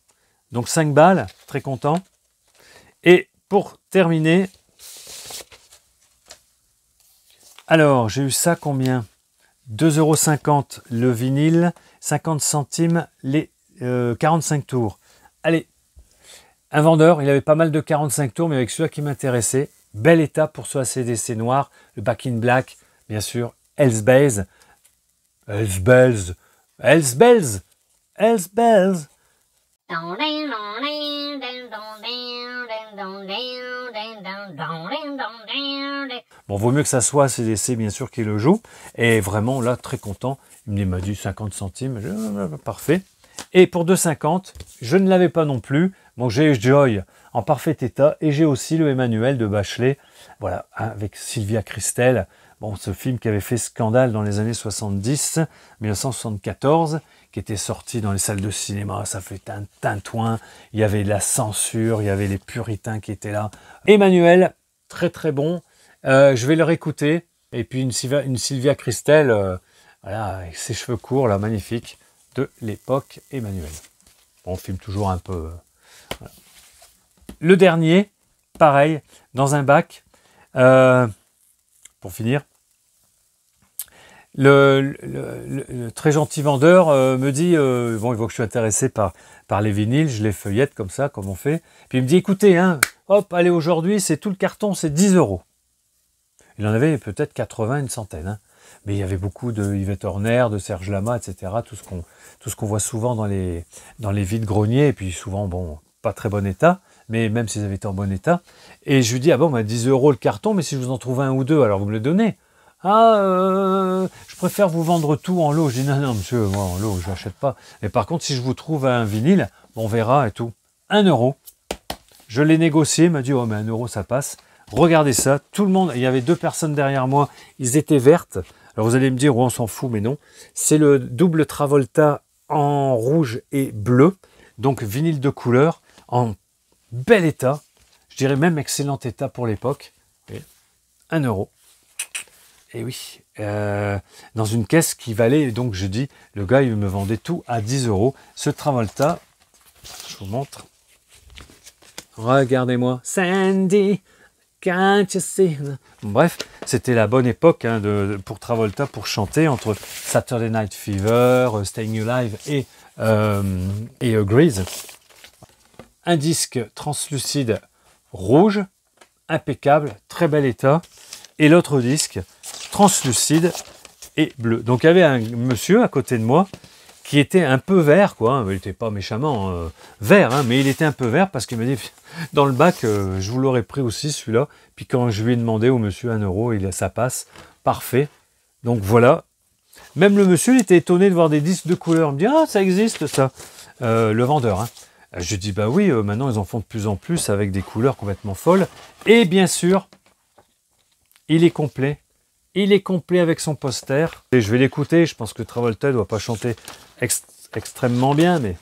donc 5 balles, très content. Et pour terminer, alors j'ai eu ça combien 2,50 € le vinyle, 50 centimes les 45 tours. Allez, un vendeur, il avait pas mal de 45 tours, mais avec celui-là qui m'intéressait, bel état pour ce ACDC noir, le Back in Black, bien sûr, Hells Bells, Hells Bells, Hells Bells, Hells Bells. Bon, vaut mieux que ça soit ACDC, bien sûr, qui le joue. Et vraiment, là, très content. Il m'a dit 50 centimes. Parfait. Et pour 2,50, je ne l'avais pas non plus. Bon, j'ai Joy en parfait état. Et j'ai aussi le Emmanuel de Bachelet. Voilà, avec Sylvia Christel. Bon, ce film qui avait fait scandale dans les années 70, 1974, qui était sorti dans les salles de cinéma, ça fait un tintouin, il y avait de la censure, il y avait les puritains qui étaient là. Emmanuel, très très bon, je vais le réécouter, et puis une Sylvia Christel, voilà, avec ses cheveux courts, là, magnifique, de l'époque Emmanuel. Bon, on filme toujours un peu. Voilà. Le dernier, pareil, dans un bac, pour finir, le très gentil vendeur me dit, bon, il voit que je suis intéressé par les vinyles, je les feuillette comme ça, comme on fait. Puis il me dit, écoutez, hein, hop, allez, aujourd'hui, c'est tout le carton, c'est 10 €. Il en avait peut-être 80, une centaine. Hein. Mais il y avait beaucoup de Yvette Horner, de Serge Lama, etc. Tout ce qu'on voit souvent dans les vides-greniers, et puis souvent, bon, pas très bon état, mais même s'ils avaient été en bon état. Et je lui dis, ah bon, bah 10 € le carton, mais si je vous en trouve un ou deux, alors vous me le donnez. Ah, je préfère vous vendre tout en lot. Je dis, non, monsieur, moi, en lot, je l'achète pas. Mais par contre, si je vous trouve un vinyle, on verra et tout. 1 €. Je l'ai négocié, il m'a dit, oh, mais 1 € ça passe. Regardez ça, tout le monde, il y avait 2 personnes derrière moi, ils étaient vertes. Alors vous allez me dire, oh, on s'en fout, mais non. C'est le double Travolta en rouge et bleu, donc vinyle de couleur, en bel état, je dirais même excellent état pour l'époque. 1 €. Et oui, dans une caisse qui valait, donc je dis, le gars il me vendait tout à 10 €. Ce Travolta, je vous montre. Regardez-moi, Sandy. Can't you see? Bref, c'était la bonne époque hein, pour Travolta pour chanter entre Saturday Night Fever, Staying Alive et Grease. Un disque translucide rouge, impeccable, très bel état. Et l'autre disque translucide et bleu. Donc il y avait un monsieur à côté de moi qui était un peu vert, quoi. Il n'était pas méchamment vert, hein, mais il était un peu vert parce qu'il m'a dit, dans le bac, je vous l'aurais pris aussi celui-là. Puis quand je lui ai demandé au monsieur 1 €, ça passe, parfait. Donc voilà. Même le monsieur, il était étonné de voir des disques de couleur. Il me dit, ah, ça existe ça. Le vendeur, hein. Je lui dis, bah oui, maintenant ils en font de plus en plus avec des couleurs complètement folles. Et bien sûr, il est complet. Il est complet avec son poster. Et je vais l'écouter. Je pense que Travolta ne doit pas chanter extrêmement bien, mais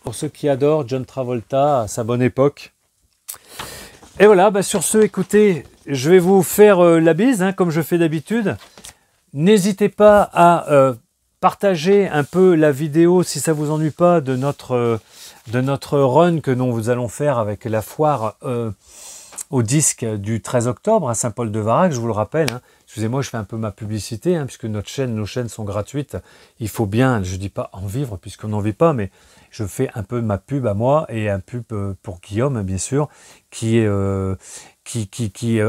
pour ceux qui adorent John Travolta à sa bonne époque. Et voilà, bah sur ce, écoutez, je vais vous faire la bise, hein, comme je fais d'habitude. N'hésitez pas à partager un peu la vidéo si ça vous ennuie pas de notre run que nous allons faire avec la foire au disque du 13 octobre à Saint-Paul-de-Varac, je vous le rappelle. Hein. Excusez-moi, je fais un peu ma publicité, hein, puisque nos chaînes sont gratuites. Il faut bien, je dis pas en vivre, puisqu'on n'en vit pas, mais je fais un peu ma pub à moi et un pub pour Guillaume, bien sûr, qui est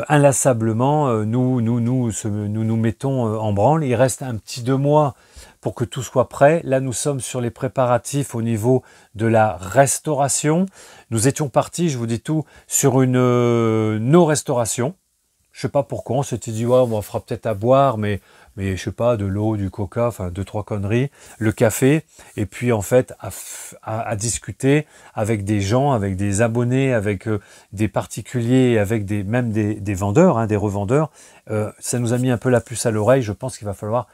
inlassablement nous mettons en branle. Il reste un petit 2 mois pour que tout soit prêt. Là, nous sommes sur les préparatifs au niveau de la restauration. Nous étions partis, je vous dis tout, sur une no-restauration. Je sais pas pourquoi, on s'était dit, ouais, on fera peut-être à boire, mais je sais pas, de l'eau, du coca, enfin 2-3 conneries, le café, et puis en fait à discuter avec des gens, avec des abonnés, avec des particuliers, avec même des vendeurs, hein, des revendeurs. Ça nous a mis un peu la puce à l'oreille. Je pense qu'il va falloir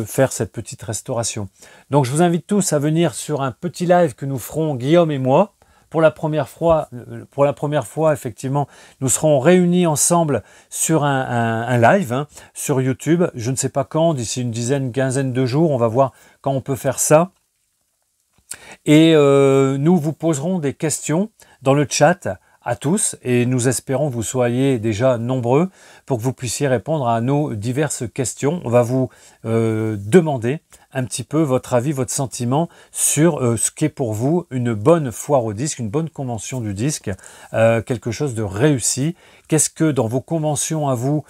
faire cette petite restauration. Donc je vous invite tous à venir sur un petit live que nous ferons Guillaume et moi. Pour la première fois, effectivement, nous serons réunis ensemble sur un live, hein, sur YouTube. Je ne sais pas quand, d'ici une quinzaine de jours, on va voir quand on peut faire ça. Et nous vous poserons des questions dans le chat à tous, et nous espérons que vous soyez déjà nombreux pour que vous puissiez répondre à nos diverses questions. On va vous demander un petit peu votre avis, votre sentiment sur ce qu'est pour vous une bonne foire au disque, une bonne convention du disque, quelque chose de réussi. Qu'est-ce que dans vos conventions à vous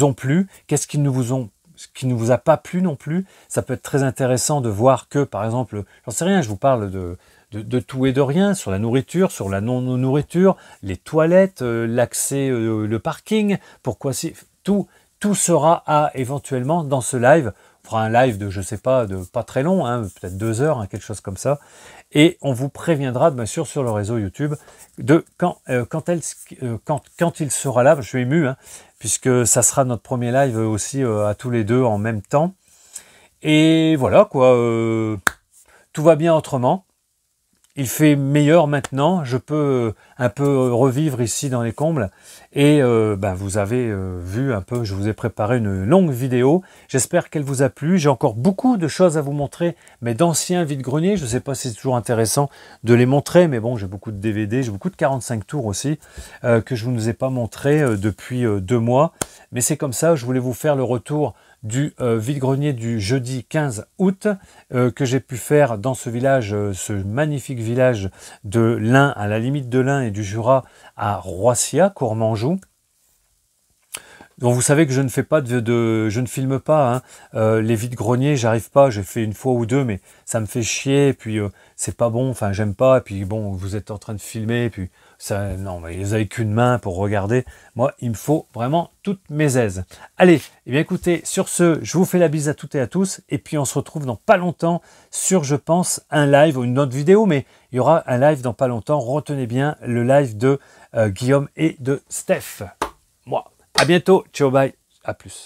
ont plu? Qu'est-ce qui ne vous a pas plu non plus? Ça peut être très intéressant de voir que, par exemple, j'en sais rien, je vous parle de tout et de rien, sur la nourriture, sur la non-nourriture, les toilettes, l'accès, le parking, pourquoi si tout sera éventuellement dans ce live. On fera un live de, je sais pas, de pas très long, hein, peut-être 2 heures, hein, quelque chose comme ça. Et on vous préviendra, bien sûr, sur le réseau YouTube de quand il sera là. Je suis ému, hein, puisque ça sera notre premier live aussi à tous les deux en même temps. Et voilà, quoi. Tout va bien autrement. Il fait meilleur maintenant, je peux un peu revivre ici dans les combles. Et vous avez vu un peu, je vous ai préparé une longue vidéo. J'espère qu'elle vous a plu. J'ai encore beaucoup de choses à vous montrer, mais d'anciens vide-greniers. Je ne sais pas si c'est toujours intéressant de les montrer, mais bon, j'ai beaucoup de DVD, j'ai beaucoup de 45 tours aussi, que je ne vous ai pas montré depuis 2 mois. Mais c'est comme ça, je voulais vous faire le retour du vide-grenier du jeudi 15 août que j'ai pu faire dans ce village, ce magnifique village de l'Ain, à la limite de l'Ain et du Jura, à Roissia, Courmanjou. Donc vous savez que je ne fais pas je ne filme pas hein. Les vides-greniers, j'arrive pas, j'ai fait 1 fois ou 2, mais ça me fait chier, et puis c'est pas bon, enfin j'aime pas, et puis bon, vous êtes en train de filmer, et puis ça, non, mais vous avez qu'une main pour regarder. Moi, il me faut vraiment toutes mes aises. Allez, eh bien écoutez, sur ce, je vous fais la bise à toutes et à tous, et puis on se retrouve dans pas longtemps sur, je pense, un live ou une autre vidéo, mais il y aura un live dans pas longtemps. Retenez bien le live de Guillaume et de Steph. Moi. À bientôt. Ciao, bye. À plus.